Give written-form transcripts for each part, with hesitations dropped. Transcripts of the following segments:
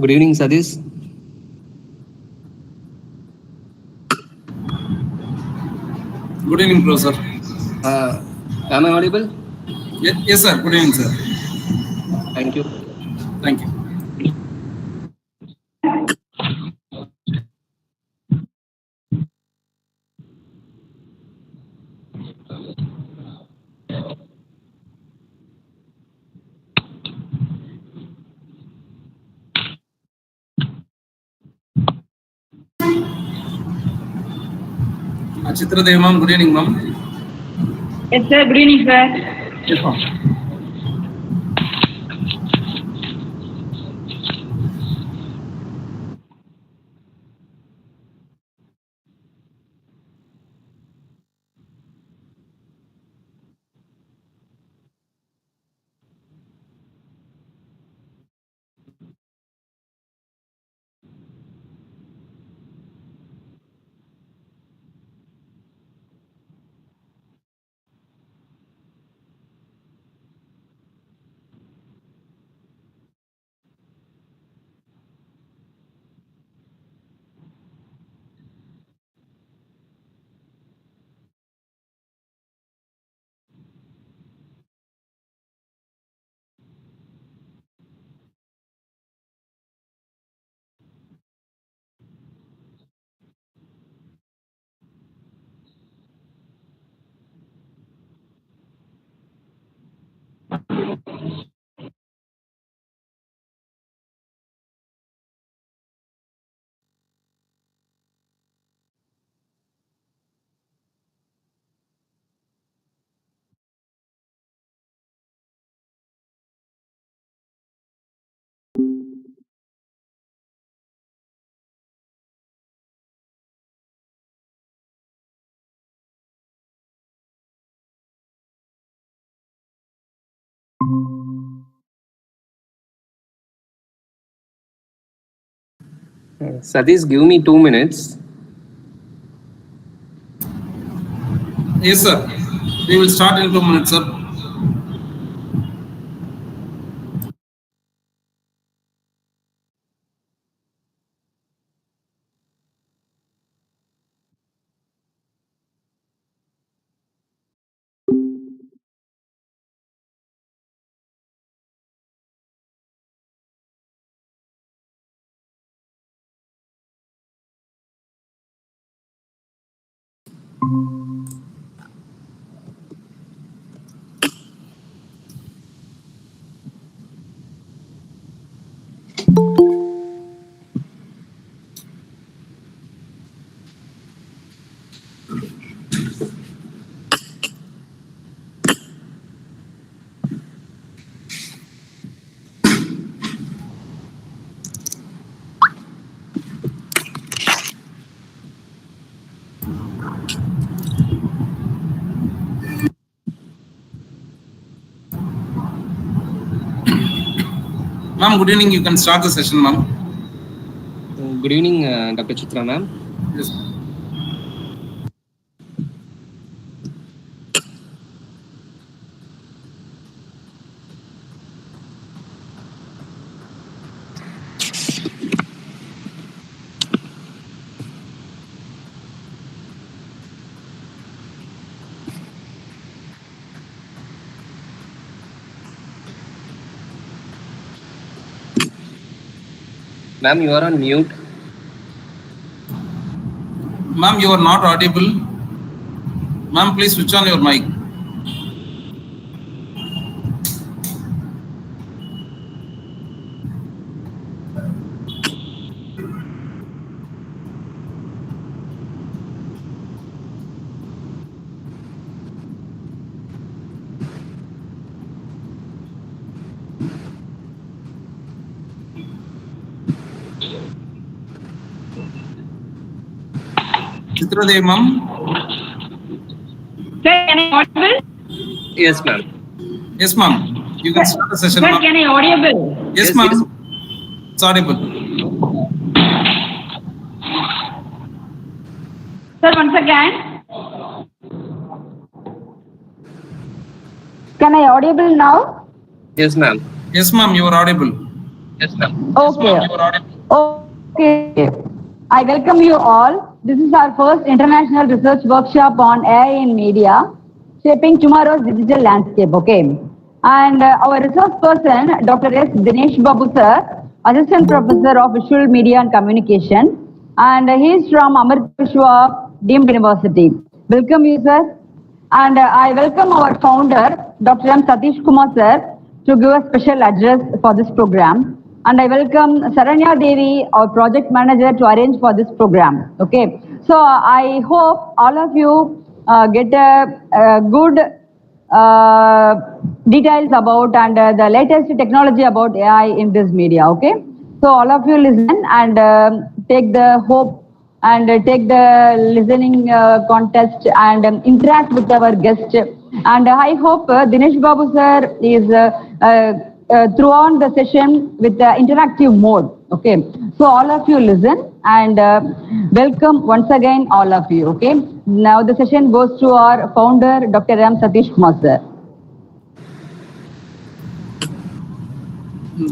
Good evening, Sadish. Good evening, Professor. Am I audible? Yes, sir. Good evening, sir. Thank you. Thank you. Chitra Devi, ma'am. Good evening, ma'am. Yes, sir. Good evening, sir. Yes, ma'am. Sadish, give me 2 minutes. Yes, sir. We will start in 2 minutes, sir. Ma'am, good evening. You can start the session, ma'am. Good evening, Dr. Chitra, ma'am. Yes. Ma'am, you are on mute. Ma'am, you are not audible. Ma'am, please switch on your mic. Chitra Devi, ma'am. Sir, can I audible? Yes, ma'am. Yes, ma'am. You can start the session, Sir, ma'am. can I audible? Yes, Yes, ma'am. yes. It's audible. Sir, once again. Can I audible now? Yes, ma'am. Yes, ma'am. You are audible. Yes, ma'am. Okay. Okay. I welcome you all. This is our first international research workshop on AI in media, shaping tomorrow's digital landscape. Okay. And our resource person, Dr. S. Dinesh Babu sir, Assistant Professor of Visual Media and Communication, and he is from Amrita Vishwa Deemed University. Welcome you, sir. And I welcome our founder, Dr. M. Satish Kumar sir, to give a special address for this program. And I welcome Saranya Devi, our project manager, to arrange for this program. Okay. So I hope all of you get a good details about and the latest technology about AI in this media. Okay. So all of you listen and take the hope and take the listening contest and interact with our guest. And I hope Dinesh Babu sir is throughout the session with the interactive mode. Okay, so all of you listen and welcome once again all of you. Okay, now the session goes to our founder, Dr. M. Satish Kumar sir.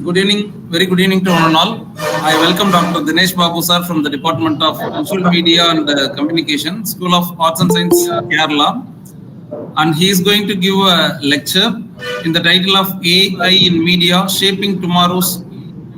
Good evening, very good evening to one and all. I welcome Dr. Dinesh Babu sir from the Department of Visual Media and Communication, School of Arts and Science, Kerala. And he is going to give a lecture in the title of AI in Media, Shaping Tomorrow's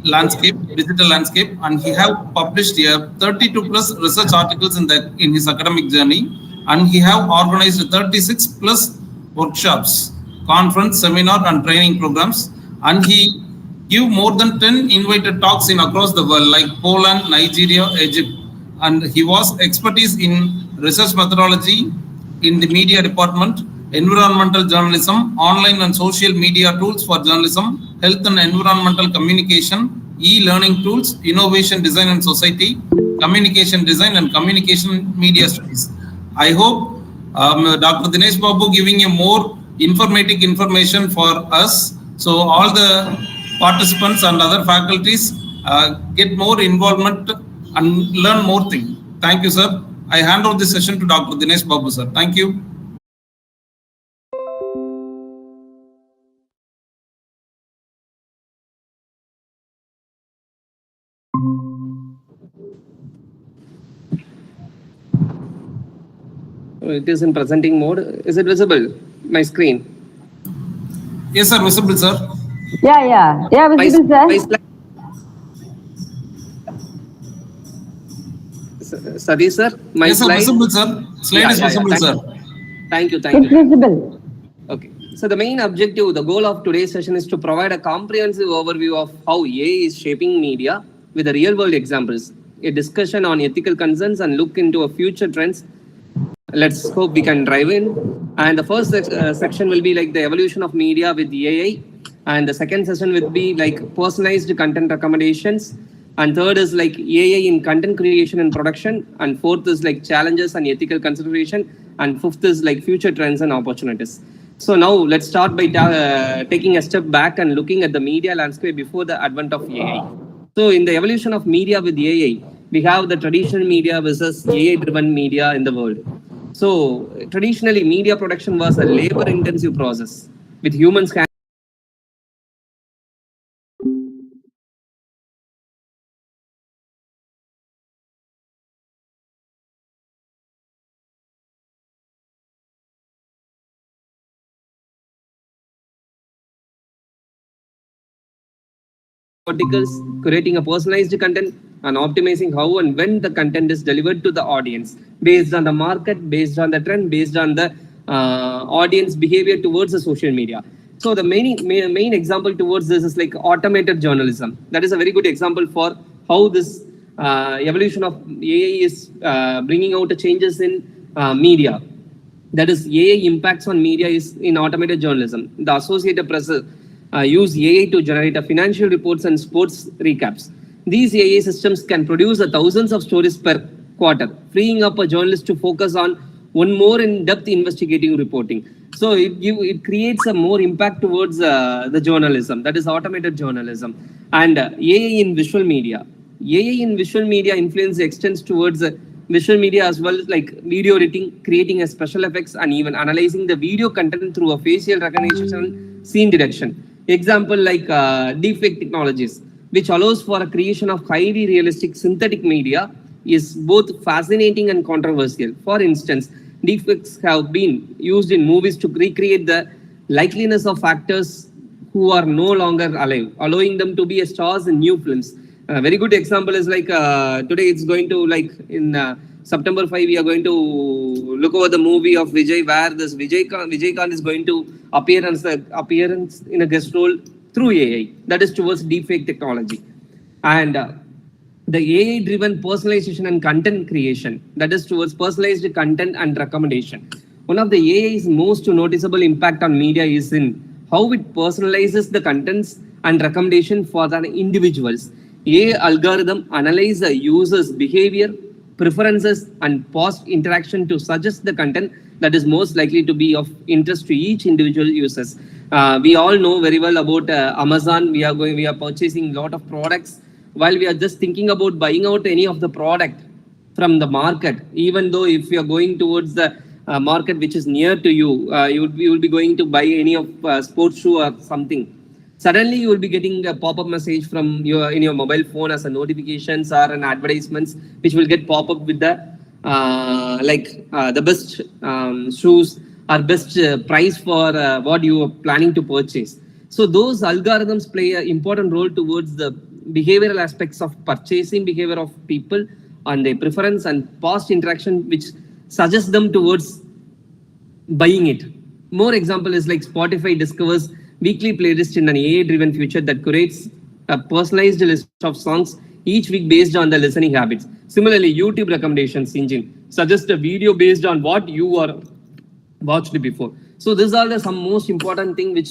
Landscape, Digital Landscape. And he have published here 32 plus research articles in his academic journey. And he have organized 36 plus workshops, conference, seminar and training programs. And he give more than 10 invited talks in across the world like Poland, Nigeria, Egypt. And he was expertise in research methodology in the media department, environmental journalism, online and social media tools for journalism, health and environmental communication, e-learning tools, innovation design and society, communication design and communication media studies. I hope Dr. Dinesh Babu giving you more informative information for us. So all the participants and other faculties get more involvement and learn more things. Thank you, sir. I hand over the session to Dr. Dinesh Babu, sir. Thank you. It is in presenting mode. Is it visible? My screen? Yes, sir. Visible, sir. Yeah, visible, sir. Sadish sir, my yes, slide. Yes, visible, sir. Slide is visible, sir. Thank you. It's visible. Okay. So the main objective, the goal of today's session is to provide a comprehensive overview of how AI is shaping media with the real-world examples, a discussion on ethical concerns, and look into a future trends. Let's hope we can drive in. And the first section will be like the evolution of media with AI, and the second session will be like personalized content recommendations. And third is like AI in content creation and production. And fourth is like challenges and ethical consideration. And fifth is like future trends and opportunities. So now let's start by taking a step back and looking at the media landscape before the advent of AI. So in the evolution of media with AI, we have the traditional media versus AI-driven media in the world. So traditionally, media production was a labor-intensive process with humans verticals, creating a personalized content and optimizing how and when the content is delivered to the audience based on the market, based on the trend, based on the audience behavior towards the social media. So the main example towards this is like automated journalism. That is a very good example for how this evolution of AI is bringing out the changes in media. That is, AI impacts on media is in automated journalism. The Associated Press use AI to generate financial reports and sports recaps. These AI systems can produce thousands of stories per quarter, freeing up a journalist to focus on one more in-depth investigative reporting. So it creates a more impact towards the journalism, that is automated journalism. And AI in visual media. AI in visual media influence extends towards visual media as well, like video editing, creating a special effects, and even analyzing the video content through a facial recognition, scene detection. Example like deepfake technologies. which allows for a creation of highly realistic synthetic media, is both fascinating and controversial. For instance, deepfakes have been used in movies to recreate the likeliness of actors who are no longer alive, allowing them to be stars in new films. A very good example is like today it's going to like in September 5 we are going to look over the movie of Vijay where this Vijay Khan is going to appearance in a guest role through AI. That is towards deepfake technology. And the AI driven personalization and content creation, that is towards personalized content and recommendation. One of the AI's most noticeable impact on media is in how it personalizes the contents and recommendation for the individuals. AI algorithm analyze the user's behavior, preferences, and past interaction to suggest the content that is most likely to be of interest to each individual users. We all know very well about Amazon. We are purchasing a lot of products while we are just thinking about buying out any of the product from the market. Even though if you are going towards the market which is near to you, you will be going to buy any of sports shoe or something. Suddenly you will be getting a pop-up message from in your mobile phone as a notifications or an advertisements, which will get pop-up with the the best shoes or best price for what you are planning to purchase. So those algorithms play an important role towards the behavioral aspects of purchasing behavior of people and their preference and past interaction, which suggests them towards buying it. More example is like Spotify discovers weekly playlist in an AI-driven feature that curates a personalized list of songs each week based on the listening habits. Similarly, YouTube recommendations engine suggests a video based on what you are watched before. So these are the some most important thing which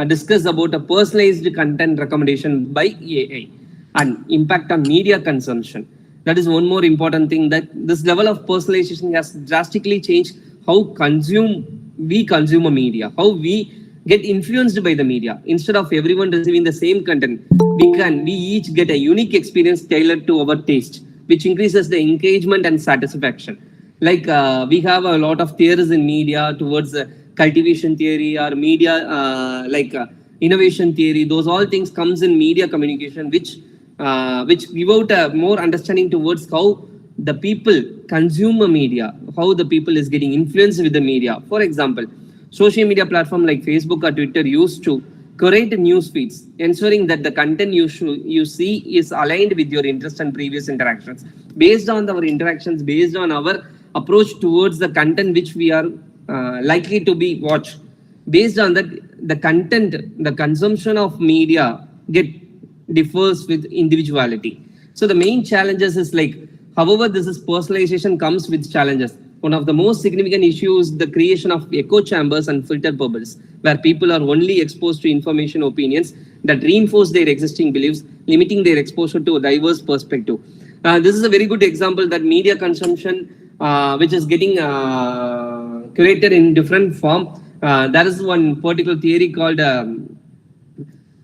discuss about a personalized content recommendation by AI and impact on media consumption. That is one more important thing, that this level of personalization has drastically changed how we consume a media, how we get influenced by the media. Instead of everyone receiving the same content, we each get a unique experience tailored to our taste, which increases the engagement and satisfaction. Like we have a lot of theories in media towards cultivation theory or media innovation theory. Those all things comes in media communication, which give out a more understanding towards how the people consume a media, how the people is getting influenced with the media. For example, social media platform like Facebook or Twitter used to curate news feeds, ensuring that the content you see is aligned with your interest and previous interactions. Based on our interactions, based on our approach towards the content which we are likely to be watched, based on that, the content, the consumption of media differs with individuality. So the main challenges is like, however, this is personalization comes with challenges. One of the most significant issues is the creation of echo chambers and filter bubbles, where people are only exposed to information opinions that reinforce their existing beliefs, limiting their exposure to a diverse perspective. This is a very good example that media consumption, which is getting created in different form. There is one particular theory called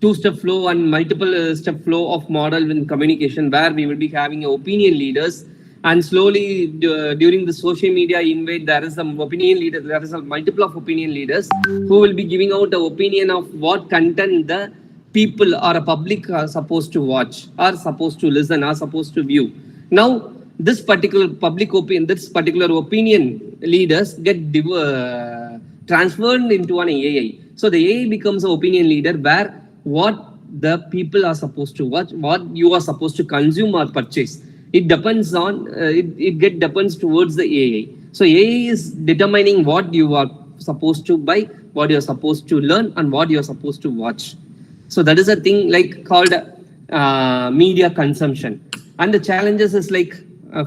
two-step flow and multiple step flow of model in communication, where we will be having opinion leaders, and slowly during the social media invade, there is some opinion leaders, there is a multiple of opinion leaders who will be giving out the opinion of what content the people or a public are supposed to watch, are supposed to listen, are supposed to view. Now, this particular public opinion, this particular opinion leaders get transferred into an AI. So the AI becomes an opinion leader where what the people are supposed to watch, what you are supposed to consume or purchase. It depends on, it depends towards the AI. So AI is determining what you are supposed to buy, what you're supposed to learn, and what you're supposed to watch. So that is a thing like called media consumption. And the challenges is like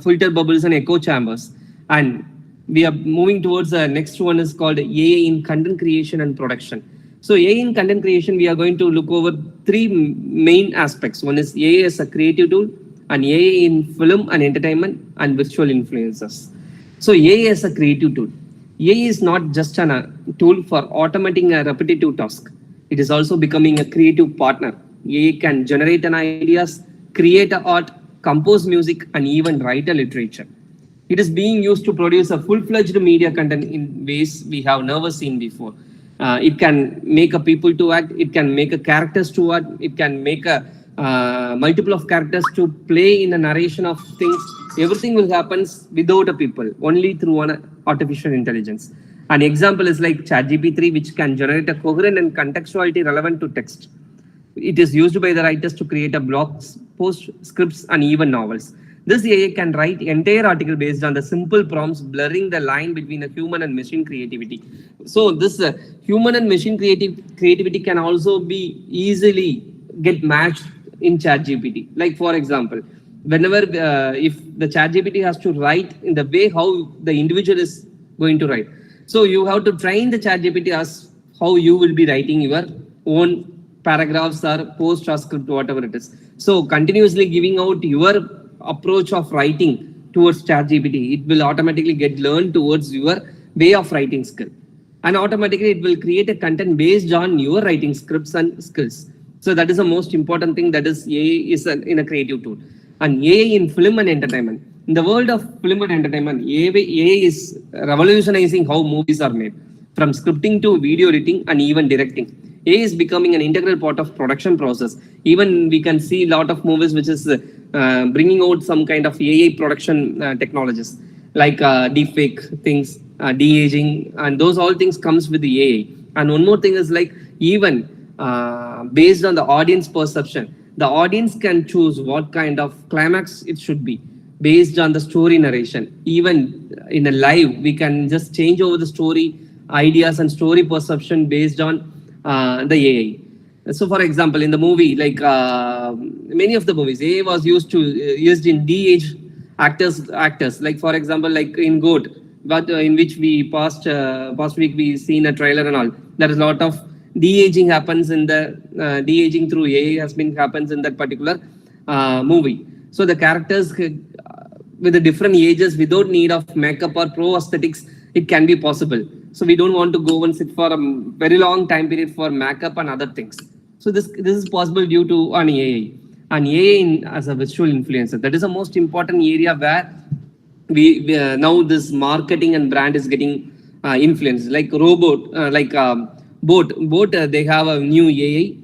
filter bubbles and echo chambers. And we are moving towards the next one is called AI in content creation and production. So AI in content creation, we are going to look over three main aspects. One is AI as a creative tool, and AI in film and entertainment, and virtual influencers. So AI as a creative tool. AI is not just a tool for automating a repetitive task. It is also becoming a creative partner. AI can generate an ideas, create an art, compose music, and even write a literature. It is being used to produce a full-fledged media content in ways we have never seen before. It can make a people to act, it can make a characters to act, it can make a multiple of characters to play in a narration of things. Everything will happen without a people, only through an artificial intelligence. An example is like ChatGPT, which can generate a coherent and contextuality relevant to text. It is used by the writers to create a blogs, post scripts, and even novels. This AI can write entire article based on the simple prompts, blurring the line between a human and machine creativity. So this human and machine creativity can also be easily get matched in ChatGPT. Like for example, whenever if the ChatGPT has to write in the way how the individual is going to write, so you have to train the ChatGPT as how you will be writing your own paragraphs or post or script, whatever it is. So continuously giving out your approach of writing towards ChatGPT, it will automatically get learned towards your way of writing skill, and automatically it will create a content based on your writing scripts and skills. So that is the most important thing. That is AI is in a creative tool, and AI in film and entertainment. In the world of film and entertainment, AI is revolutionizing how movies are made, from scripting to video editing and even directing. AI is becoming an integral part of production process. Even we can see a lot of movies which is bringing out some kind of AI production technologies like deepfake things, de-aging, and those all things comes with the AI. And one more thing is like even based on the audience perception, the audience can choose what kind of climax it should be based on the story narration. Even in a live, we can just change over the story ideas and story perception based on the AI. So for example, in the movie, like many of the movies, AI was used in de-age actors. Like for example, like in Goat, but in which we past week we seen a trailer and all. There is a lot of de-aging happens in the de-aging through AI has been happens in that particular movie. So the characters with the different ages without need of makeup or pro aesthetics, it can be possible. So we don't want to go and sit for a very long time period for makeup and other things. So this is possible due to an AI. And AI as a visual influencer, that is the most important area where we now this marketing and brand is getting influenced. Like Boat, they have a new AI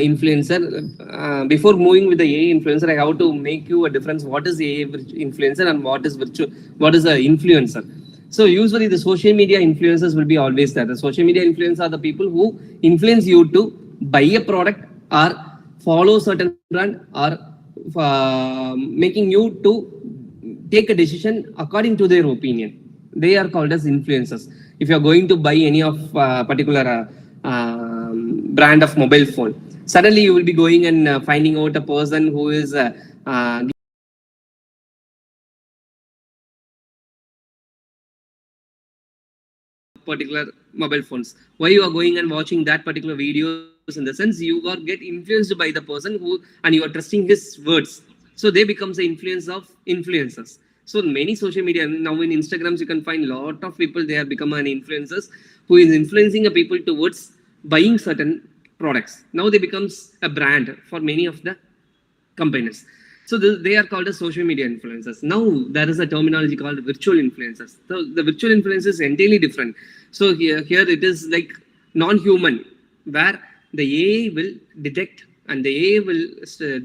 influencer. Before moving with the AI influencer, I have to make you a difference. What is AI influencer and what is virtual? What is an influencer? So usually the social media influencers will be always there. The social media influencers are the people who influence you to buy a product or follow certain brand or making you to take a decision according to their opinion. They are called as influencers. If you are going to buy any of particular brand of mobile phone, suddenly you will be going and finding out a person who is particular mobile phones. Why you are going and watching that particular videos? In the sense you are get influenced by the person who, and you are trusting his words. So they becomes the influence of influencers. So many social media now in Instagrams you can find a lot of people, they have become an influencers who is influencing a people towards buying certain products. Now they becomes a brand for many of the companies. So they are called as social media influencers. Now there is a terminology called virtual influencers. So the virtual influencers is entirely different. So here it is like non-human, where the AI will detect and the AI will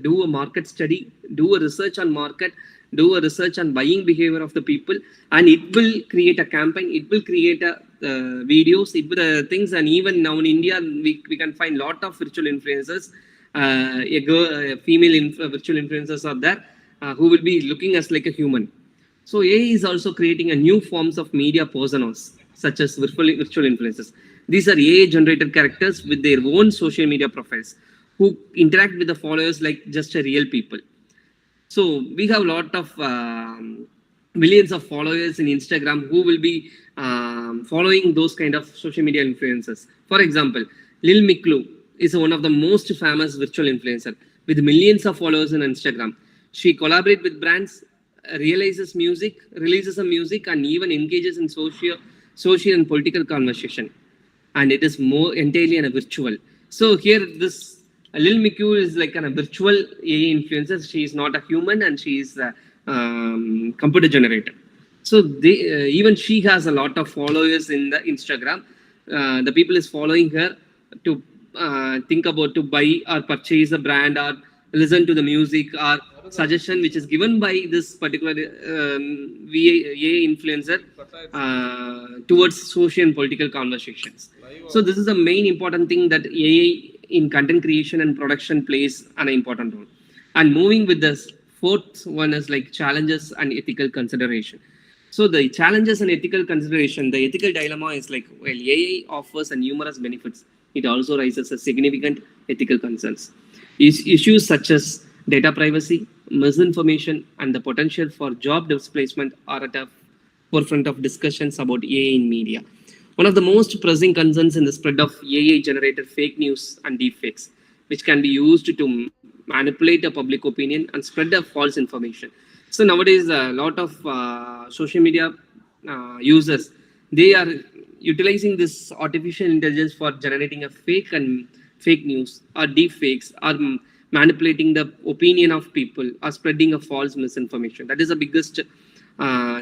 do a market study, do a research on market, do a research on buying behavior of the people, and it will create a campaign, it will create a videos, it will things. And even now in India, we can find a lot of virtual influencers. Female virtual influencers are there who will be looking as like a human. So AI is also creating a new forms of media personas, such as virtual influencers. These are AI generated characters with their own social media profiles who interact with the followers like just a real people. So we have a lot of millions of followers in Instagram who will be following those kind of social media influencers. For example, Lil Miklu is one of the most famous virtual influencer with millions of followers on Instagram. She collaborates with brands, releases some music, and even engages in social and political conversation. And it is more entirely a virtual. So here this Lil Miklu is like a virtual AI influencer. She is not a human and she is computer generated. So even she has a lot of followers in the Instagram. The people is following her to think about to buy or purchase a brand or listen to the music or suggestion which is given by this particular AI influencer towards social and political conversations. So this is the main important thing that AI in content creation and production plays an important role. And moving with this, fourth one is like challenges and ethical consideration. So the challenges and ethical consideration, the ethical dilemma is like, well, AI offers a numerous benefits. It also raises a significant ethical concerns. Issues such as data privacy, misinformation, and the potential for job displacement are at the forefront of discussions about AI in media. One of the most pressing concerns in the spread of AI-generated fake news and deepfakes, which can be used to manipulate a public opinion and spread a false information. So nowadays, a lot of social media users, they are utilizing this artificial intelligence for generating a fake news or deep fakes or manipulating the opinion of people or spreading a false misinformation. That is the biggest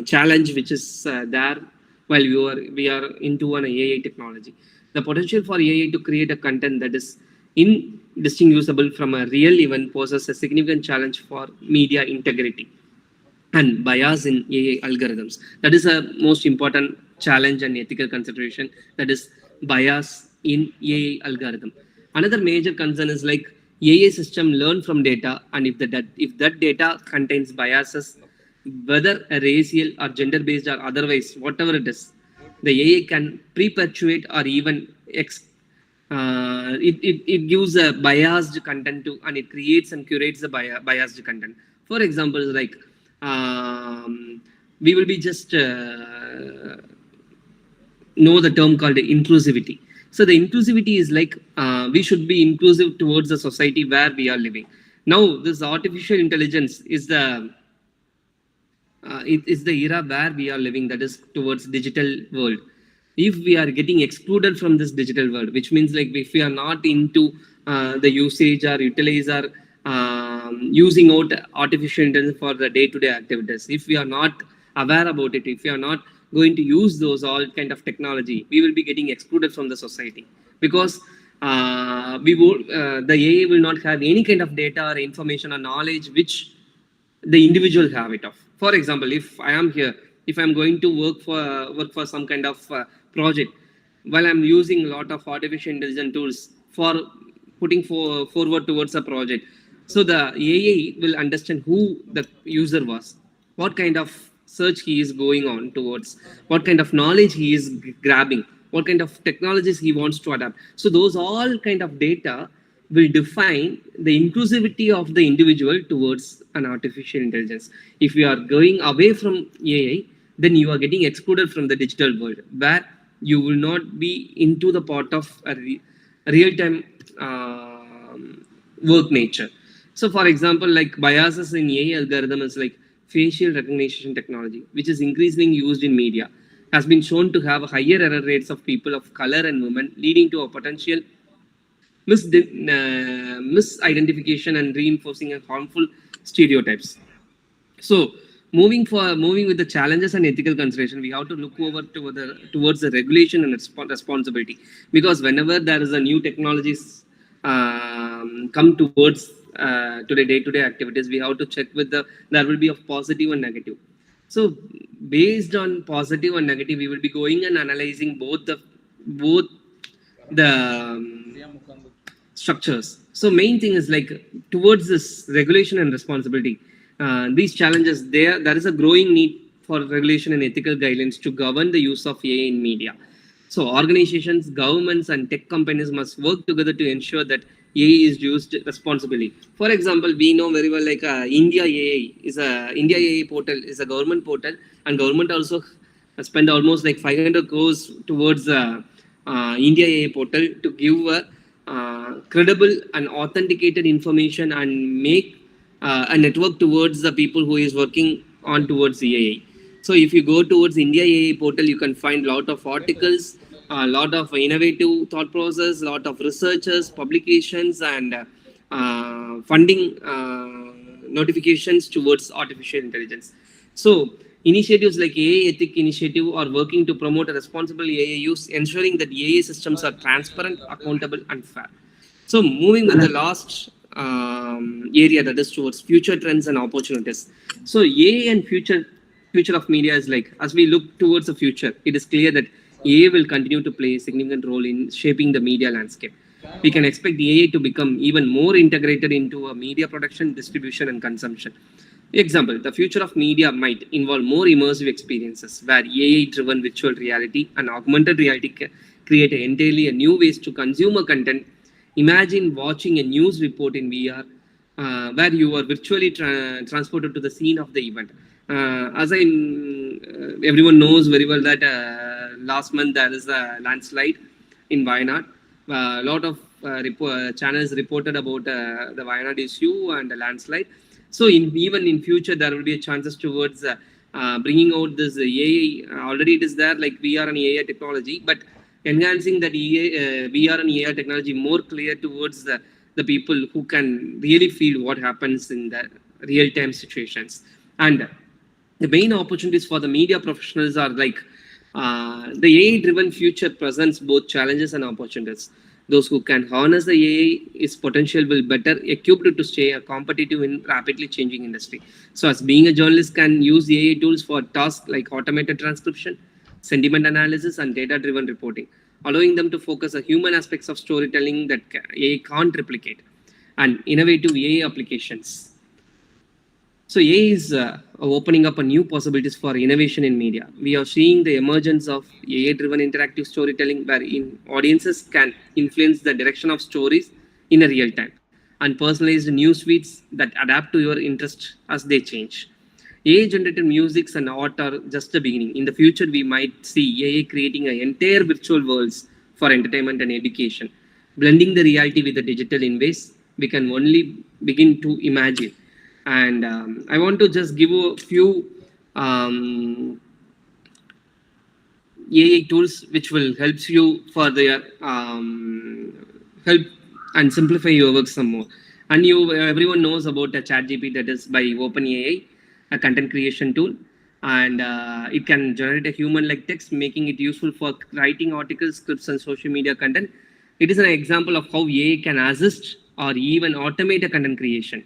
challenge which is there while we are into an AI technology. The potential for AI to create a content that is indistinguishable from a real event poses a significant challenge for media integrity and bias in AI algorithms. That is a most important challenge and ethical consideration, that is bias in AI algorithm. Another major concern is like AI system learn from data, and if that data contains biases, whether a racial or gender based or otherwise, whatever it is, the AI can perpetuate or even it gives a biased content to, and it creates and curates the biased content. For example, like we will be just know the term called inclusivity. So the inclusivity is like we should be inclusive towards the society where we are living. Now this artificial intelligence is the it is the era where we are living, that is towards digital world. If we are getting excluded from this digital world, which means like if we are not into the usage or utilize or using out artificial intelligence for the day-to-day activities, if we are not aware about it, if we are not going to use those all kind of technology, we will be getting excluded from the society, because the AI will not have any kind of data or information or knowledge which the individual have it of. For example, if I am here, if I'm going to work for some kind of project, while I'm using a lot of artificial intelligence tools for putting forward towards a project, so the AI will understand who the user was, what kind of search he is going on towards, what kind of knowledge he is grabbing, what kind of technologies he wants to adapt. So those all kind of data will define the inclusivity of the individual towards an artificial intelligence. If you are going away from AI, then you are getting excluded from the digital world, where you will not be into the part of a real-time work nature. So for example, like biases in AI algorithm is like facial recognition technology, which is increasingly used in media, has been shown to have higher error rates of people of color and women, leading to a potential misidentification and reinforcing a harmful stereotypes. So moving with the challenges and ethical consideration, we have to look over towards the regulation and responsibility, because whenever there is a new technologies come towards to the day-to-day activities, we have to check with there will be of positive and negative. So based on positive and negative, we will be going and analyzing both the structures. So main thing is like towards this regulation and responsibility, these challenges, there is a growing need for regulation and ethical guidelines to govern the use of AI in media. So organizations, governments, and tech companies must work together to ensure that AI is used responsibly. For example, we know very well like India AI portal is a government portal, and government also spend almost like 500 crores towards India AI portal to give credible and authenticated information and make a network towards the people who is working on towards the AI. So if you go towards India AI portal, you can find a lot of articles, a lot of innovative thought process, a lot of researchers, publications, and funding notifications towards artificial intelligence. So initiatives like AI Ethic Initiative are working to promote a responsible AI use, ensuring that AI systems are transparent, accountable, and fair. So moving with the last area, that is towards future trends and opportunities. So AI and future of media is like, as we look towards the future, it is clear that AI will continue to play a significant role in shaping the media landscape. We can expect the AI to become even more integrated into a media production, distribution, and consumption. Example, the future of media might involve more immersive experiences where AI-driven virtual reality and augmented reality create entirely a new ways to consume a content. Imagine watching a news report in VR where you are virtually transported to the scene of the event. As everyone knows very well that last month there is a landslide in Wayanad. A lot of channels reported about the Wayanad issue and the landslide. So even in future, there will be chances towards bringing out this AI. Already it is there, like VR and AI technology, but enhancing that VR and AI technology more clear towards the people who can really feel what happens in the real-time situations. And the main opportunities for the media professionals are like the AI-driven future presents both challenges and opportunities. Those who can harness the AI, its potential will better equipped to stay competitive in rapidly changing industry. So as being a journalist can use AI tools for tasks like automated transcription, sentiment analysis, and data-driven reporting, allowing them to focus on human aspects of storytelling that AI can't replicate, and innovative AI applications. So AI is opening up a new possibilities for innovation in media. We are seeing the emergence of AI-driven interactive storytelling wherein audiences can influence the direction of stories in a real time, and personalized news feeds that adapt to your interest as they change. AI-generated musics and art are just the beginning. In the future, we might see AI creating an entire virtual worlds for entertainment and education, blending the reality with the digital in ways we can only begin to imagine. And I want to just give you a few AI tools which will help you for their help and simplify your work some more. And everyone knows about the ChatGPT, that is by OpenAI, a content creation tool, and it can generate a human-like text, making it useful for writing articles, scripts, and social media content. It is an example of how AI can assist or even automate a content creation.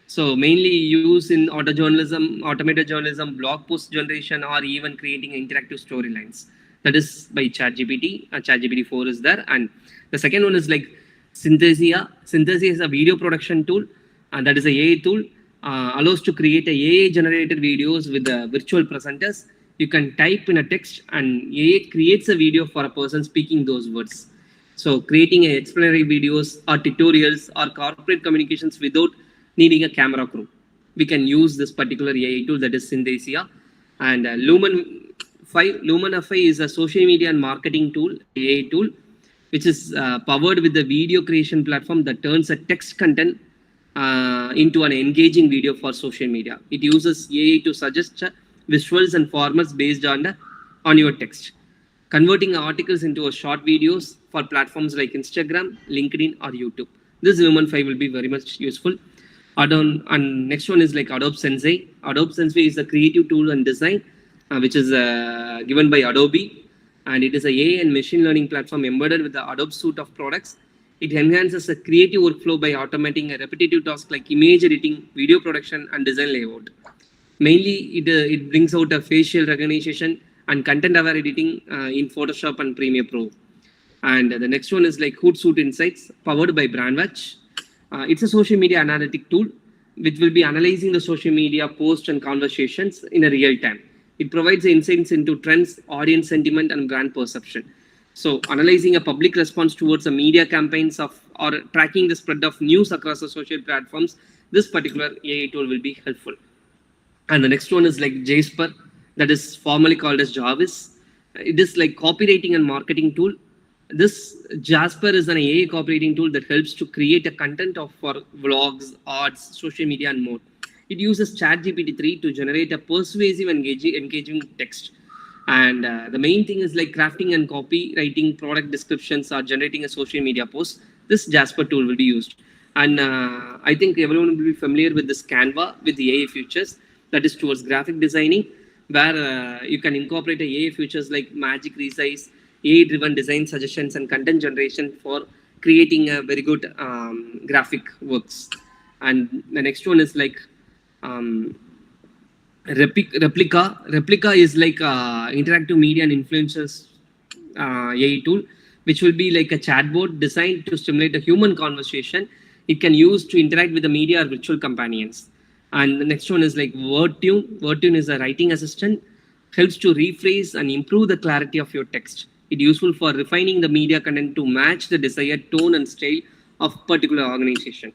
So mainly used in automated journalism, blog post generation, or even creating interactive storylines. That is by ChatGPT. ChatGPT 4 is there. And the second one is like Synthesia. Synthesia is a video production tool, and that is a AI tool. Allows to create a AI generated videos with the virtual presenters. You can type in a text and AI creates a video for a person speaking those words. So creating explanatory videos or tutorials or corporate communications without needing a camera crew. We can use this particular AI tool, that is Synthesia. And Lumen FI is a social media and marketing tool, AI tool, which is powered with the video creation platform that turns a text content into an engaging video for social media. It uses AI to suggest visuals and formats based on your text, converting articles into a short videos for platforms like Instagram, LinkedIn, or YouTube. This Lumen 5 will be very much useful. And next one is like Adobe Sensei. Adobe Sensei is a creative tool and design which is given by Adobe, and it is a AI and machine learning platform embedded with the Adobe suite of products. It enhances a creative workflow by automating a repetitive task like image editing, video production, and design layout. Mainly, it brings out a facial recognition and content-aware editing in Photoshop and Premiere Pro. And the next one is like Hootsuite Insights, powered by Brandwatch. It's a social media analytic tool which will be analyzing the social media posts and conversations in a real time. It provides insights into trends, audience sentiment, and brand perception. So analyzing a public response towards the media campaigns or tracking the spread of news across the social platforms, this particular AI tool will be helpful. And the next one is like Jasper, that is formerly called as Jarvis. It is like copywriting and marketing tool. This Jasper is an AI copywriting tool that helps to create a content for vlogs, ads, social media, and more. It uses ChatGPT 3 to generate a persuasive and engaging text. And the main thing is like crafting and copywriting product descriptions or generating a social media post. This Jasper tool will be used. And I think everyone will be familiar with this Canva with the AI features, that is towards graphic designing, where you can incorporate AI features like magic resize, AI-driven design suggestions, and content generation for creating a very good graphic works. And the next one is like Replica. Replica is like interactive media and influencers AI tool, which will be like a chatbot designed to stimulate a human conversation. It can use to interact with the media or virtual companions. And the next one is like WordTune. WordTune is a writing assistant, helps to rephrase and improve the clarity of your text. It's useful for refining the media content to match the desired tone and style of particular organization,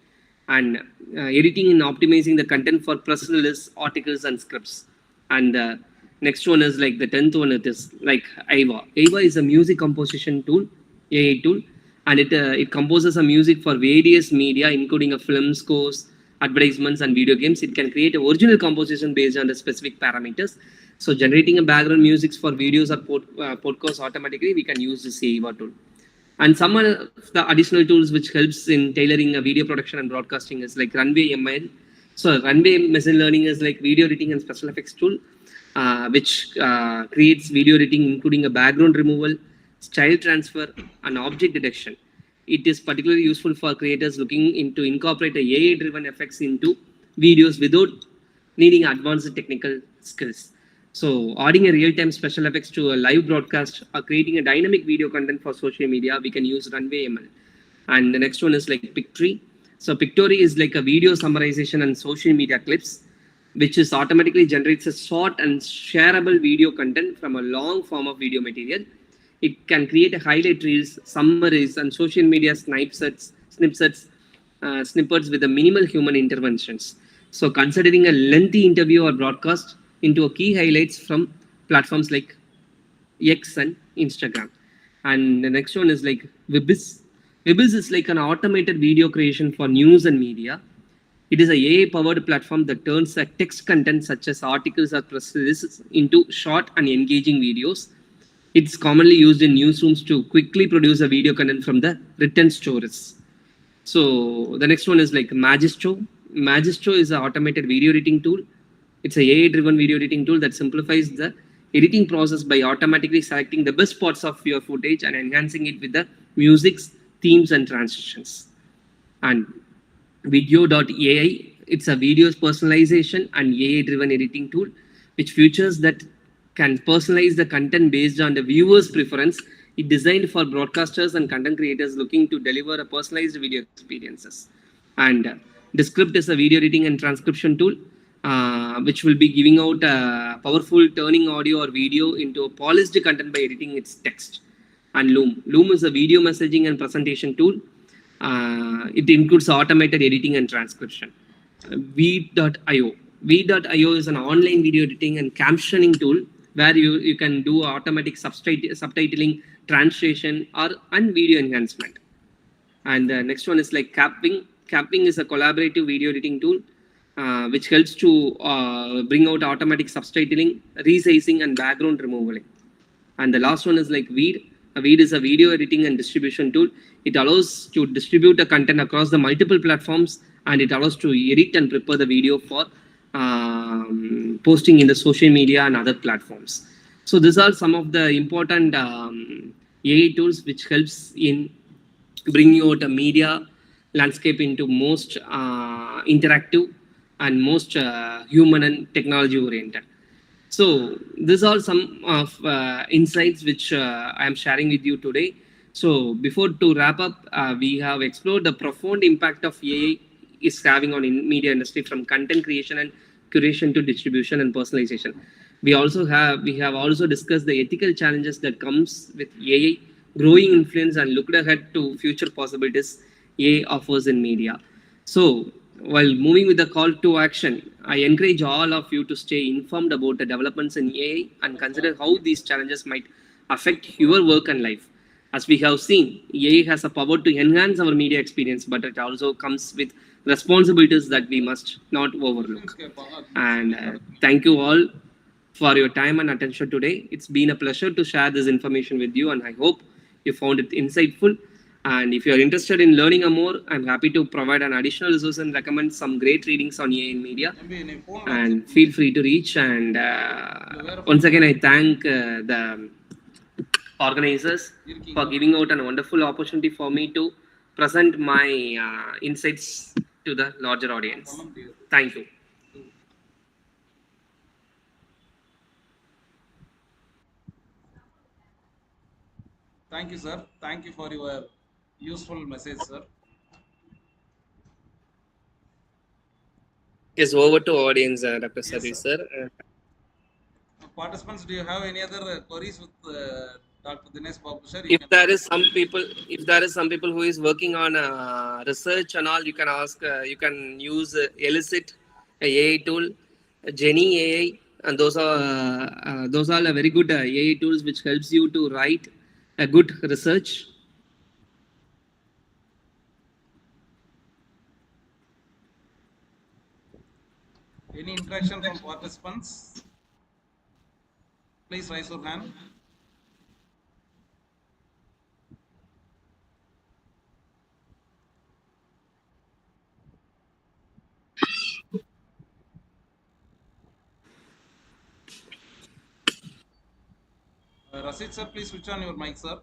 and editing and optimizing the content for press release, articles, and scripts. And next one is like the 10th one. It is like Ava. Ava is a music composition tool, AI tool, and it composes a music for various media, including a film scores, advertisements, and video games. It can create an original composition based on the specific parameters. So generating a background music for videos or podcasts automatically, we can use this Ava tool. And some of the additional tools which helps in tailoring a video production and broadcasting is like Runway ML. So Runway machine learning is like video editing and special effects tool, which creates video editing, including a background removal, style transfer, and object detection. It is particularly useful for creators looking into incorporate AI-driven effects into videos without needing advanced technical skills. So adding a real-time special effects to a live broadcast or creating a dynamic video content for social media, we can use Runway ML. And the next one is like Pictory. So Pictory is like a video summarization and social media clips, which is automatically generates a short and shareable video content from a long form of video material. It can create a highlight reels, summaries, and social media snippets with a minimal human interventions. So considering a lengthy interview or broadcast into a key highlights from platforms like X and Instagram. And the next one is like Wibis. Wibis is like an automated video creation for news and media. It is a AI-powered platform that turns a text content such as articles or press releases into short and engaging videos. It's commonly used in newsrooms to quickly produce a video content from the written stories. So the next one is like Magisto. Magisto is an automated video editing tool. It's a AI-driven video editing tool that simplifies the editing process by automatically selecting the best parts of your footage and enhancing it with the musics, themes, and transitions. And Video.ai, it's a videos personalization and AI-driven editing tool, which features that can personalize the content based on the viewer's preference. It's designed for broadcasters and content creators looking to deliver a personalized video experiences. And Descript is a video editing and transcription tool, which will be giving out powerful turning audio or video into a polished content by editing its text. And Loom is a video messaging and presentation tool. It includes automated editing and transcription. V.io. V.io is an online video editing and captioning tool where you can do automatic subtitling, translation, and video enhancement. And the next one is like Capping. Capping is a collaborative video editing tool, which helps to bring out automatic subtitling, resizing, and background removal. And the last one is like Weed. Weed is a video editing and distribution tool. It allows to distribute the content across the multiple platforms, and it allows to edit and prepare the video for posting in the social media and other platforms. So these are some of the important AI tools which helps in bringing out a media landscape into most interactive and most human and technology oriented. So these are some of insights which I am sharing with you today. So before to wrap up, we have explored the profound impact of AI is having on in media industry, from content creation and curation to distribution and personalization. We have also discussed the ethical challenges that comes with AI, growing influence, and looked ahead to future possibilities AI offers in media. So while moving with the call to action, I encourage all of you to stay informed about the developments in AI and consider how these challenges might affect your work and life. As we have seen, AI has a power to enhance our media experience, but it also comes with responsibilities that we must not overlook. And thank you all for your time and attention today. It's been a pleasure to share this information with you, and I hope you found it insightful. And if you are interested in learning more, I'm happy to provide an additional resource and recommend some great readings on AI in media. And feel free to reach. And once again, I thank the organizers for giving out a wonderful opportunity for me to present my insights to the larger audience. Thank you. Thank you, sir. Thank you for your useful message, sir. Yes, over to audience, Dr. Yes, Sadi, sir. sir. Participants, do you have any other queries with Dr. Dinesh Babu, sir? If there is some people who is working on research and all, you can ask. You can use Elicit, AI tool, Jenny AI, and those are a very good AI tools which helps you to write a good research. Any interaction from participants? Please raise your hand. Rasid, sir, please switch on your mic, sir.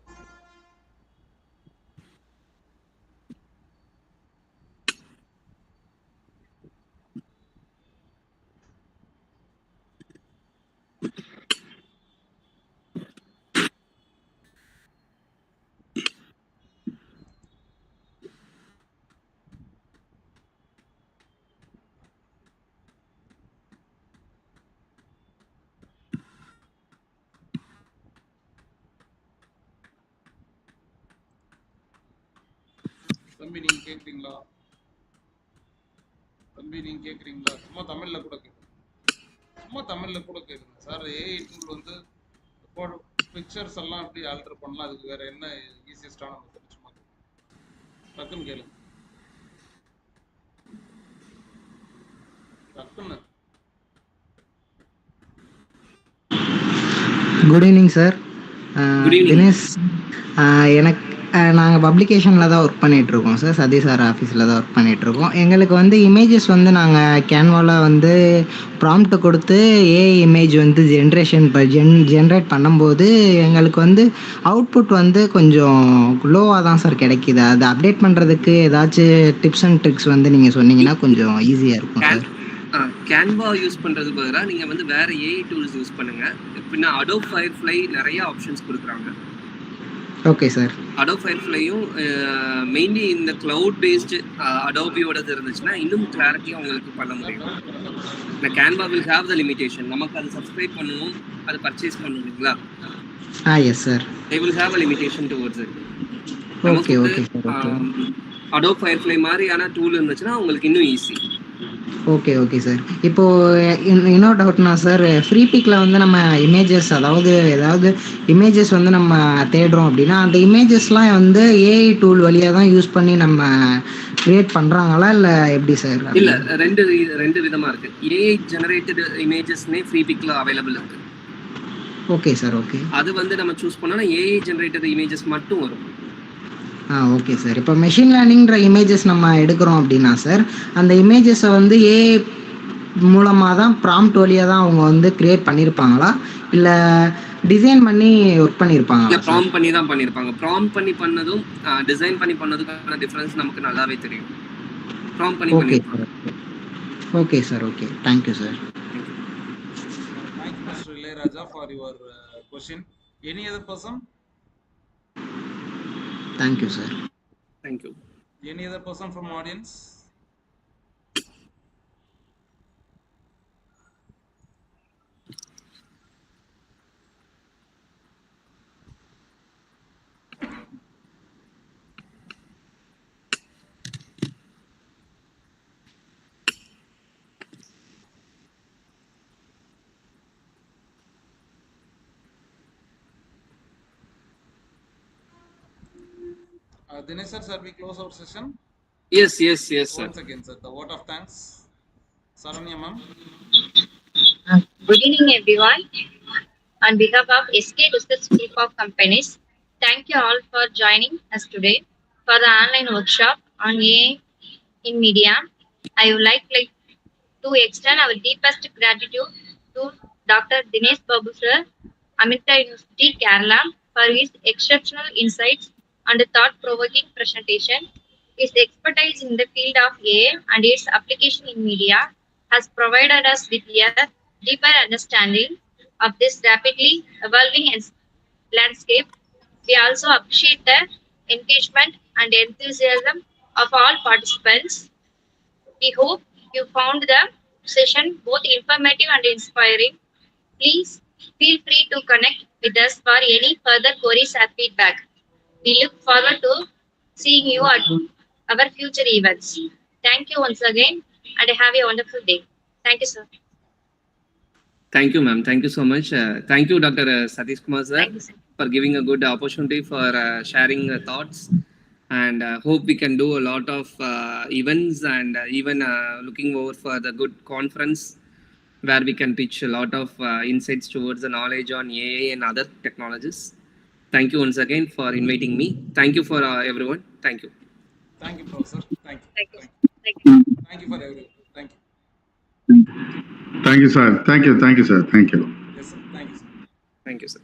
தம்பி நீங்க கேக்குறீங்களா? சும்மா தமிழ்ல கூட கேக்குங்க sir. AI tool வந்து pictures எல்லாம் எப்படி alter பண்ணலாம், அதுக்கு வேற என்ன ஈஸியஸ்டான மெத்தட் சும்மா டக்குன்னு கேளுங்க. டக்குன்னு. Good evening sir. Good evening. Dinesh, எனக்கு நாங்கள் பப்ளிகேஷனில் தான் ஒர்க் பண்ணிகிட்ருக்கோம் சார். சதீஷ் சார் ஆஃபீஸில் தான் ஒர்க் பண்ணிகிட்ருக்கோம். எங்களுக்கு வந்து இமேஜஸ் வந்து நாங்கள் கேன்வாவில் வந்து ப்ராம்ப்ட் கொடுத்து ஏஐ இமேஜ் வந்து ஜென்ரேட் பண்ணும்போது எங்களுக்கு வந்து அவுட்புட் வந்து கொஞ்சம் லோவாக தான் சார் கிடைக்கிது. அதை அப்டேட் பண்ணுறதுக்கு ஏதாச்சும் டிப்ஸ் அண்ட் ட்ரிக்ஸ் வந்து நீங்கள் சொன்னீங்கன்னா கொஞ்சம் ஈஸியாக இருக்கும் சார். கேன்வா யூஸ் பண்றது பதிலாக நீங்க வந்து வேற ஏஐ டூல்ஸ் யூஸ் பண்ணுங்க. பின்ன அடோப் ஃபயர்ஃப்ளை நிறைய ஆப்ஷன்ஸ் கொடுக்குறாங்க. Okay sir. அடோப் ஃபயர்ஃப்ளையும் மெயின்லி இந்த கிளவுட் பேஸ்டு அடோபியோடது இருந்துச்சுன்னா இன்னும் கிளாரிட்டியாக உங்களுக்கு பண்ண முடியும். இந்த Canva will have the limitation. நமக்கு அது சப்ஸ்கிரைப் பண்ணணும், அது பர்ச்சேஸ் பண்ணணுங்களா? Yes sir. They will have a limitation towards it. Okay okay sir. Adobe Firefly மாதிரியான டூல் இருந்துச்சுன்னா உங்களுக்கு இன்னும் ஈஸி. Okay okay sir. இப்போது இன்னொரு டவுட்னா சார், ஃப்ரீ பிக்கில் வந்து நம்ம இமேஜஸ், அதாவது ஏதாவது இமேஜஸ் வந்து நம்ம தேடுறோம் அப்படின்னா அந்த இமேஜஸ்லாம் வந்து ஏஐ டூல் வழியாக தான் யூஸ் பண்ணி நம்ம கிரியேட் பண்ணுறாங்களா இல்லை எப்படி சார்? இல்லை, ரெண்டு விதமாக இருக்குது. ஏஐ ஜெனரேட்டட் இமேஜஸ்னே ஃப்ரீ பிக்கில் அவைலபிள் இருக்குது. Okay sir. ஓகே, அது வந்து நம்ம சூஸ் பண்ணோன்னா ஏஐ ஜெனரேட்டட் இமேஜஸ் மட்டும் வரும். Okay sir. இப்போ மெஷின் லேர்னிங்கிற இமேஜஸ் நம்ம எடுக்கிறோம் அப்படின்னா சார், அந்த இமேஜஸை வந்து ஏஐ மூலமாக தான் ப்ராம்ப்ட் வழியாக தான் அவங்க வந்து கிரியேட் பண்ணியிருப்பாங்களா இல்லை டிசைன் பண்ணி ஒர்க் பண்ணியிருப்பாங்களா? இல்லை, ப்ராம்ப்ட் பண்ணி தான் பண்ணியிருப்பாங்க. ப்ராம்ப்ட் பண்ணி பண்ணதும் டிசைன் பண்ணி பண்ணதுக்கான டிஃப்ரென்ஸ் நமக்கு நல்லாவே தெரியும். ப்ராம்ப்ட் பண்ணி பண்ணியிருப்பாங்க. Okay sir. Okay, thank you sir. Thank you, Mr. Ilayaraja, for your question. Any other person? Thank you, sir. Thank you. Any other person from audience? Dinesh sir, shall we close our session? Yes, sir. Once again, sir, the vote of thanks. Saranya ma'am. Good evening, everyone. On behalf of SK Research Group of Companies, thank you all for joining us today for the online workshop on AI in media. I would like to extend our deepest gratitude to Dr. Dinesh Babu sir, Amrita University, Kerala, for his exceptional insights and thought-provoking presentation. His expertise in the field of AI and its application in media has provided us with a deeper understanding of this rapidly evolving landscape. We also appreciate the engagement and enthusiasm of all participants. We hope you found the session both informative and inspiring. Please feel free to connect with us for any further queries or feedback. We look forward to seeing you at our future events. Thank you once again and have a wonderful day. Thank you, sir. Thank you, ma'am. Thank you so much. Thank you, Dr. Satish Kumar, sir, Thank you, sir. for giving a good opportunity for sharing thoughts. And hope we can do a lot of events and even looking over for the good conference where we can pitch a lot of insights towards the knowledge on AI and other technologies. Thank you once again for inviting me. Thank you for everyone. Thank you. Thank you, Professor. Thank you. Thank you. Thank you. Thank you for everyone. Thank you. Thank you, sir. Thank you, sir. Thank you. Yes, sir. Thank you, sir. Thank you, sir.